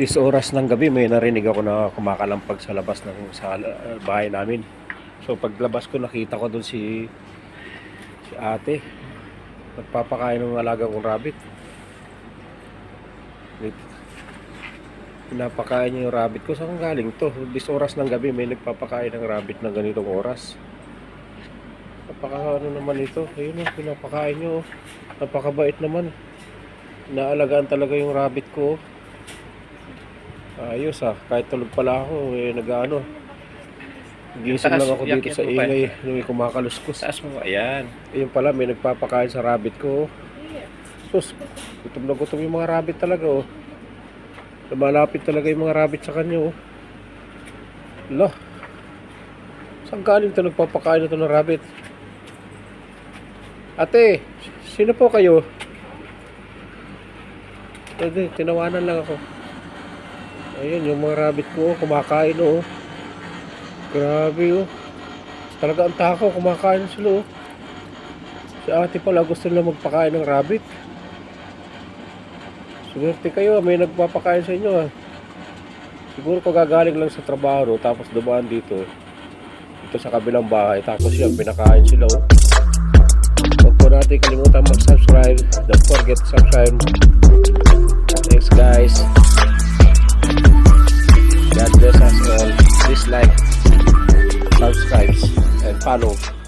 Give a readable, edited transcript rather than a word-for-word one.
This oras ng gabi may narinig ako na kumakalampag sa labas ng bahay namin. So paglabas ko nakita ko doon si ate nagpapakain ng alaga kong rabbit. Pinapakain niya yung rabbit ko. Saan galing to? This oras ng gabi may nagpapakain ng rabbit ng ganitong oras. Napaka ano naman ito. Ayun o, pinapakain niyo. Napakabait naman. Naalagaan talaga yung rabbit ko. Ayos kahit tulog pala ako nag-ano. Gising lang ako dito sa ingay nung kumakaluskos. Taas mo, ayan. Ayun pala may nagpapakain sa rabbit ko. Sus, gutom na gutom yung mga rabbit talaga Lumalapit talaga yung mga rabbit sa kanya Lah. Saan galing ito nagpapakain ito ng rabbit? Ate, sino po kayo? Tinawanan lang ako. Ayun, yung mga rabbit ko kumakain Grabe Talaga ang takaw, kumakain sila Si ate pala gusto nila magpakain ng rabbit. Swerte kayo, may nagpapakain sa inyo Siguro kagagaling lang sa trabaho tapos dumaan dito sa kabilang bahay, tapos yan, pinakain sila Huwag po natin kalimutan mag-subscribe. Don't forget to subscribe. Thanks guys. God bless us all. Please like, subscribe, and follow.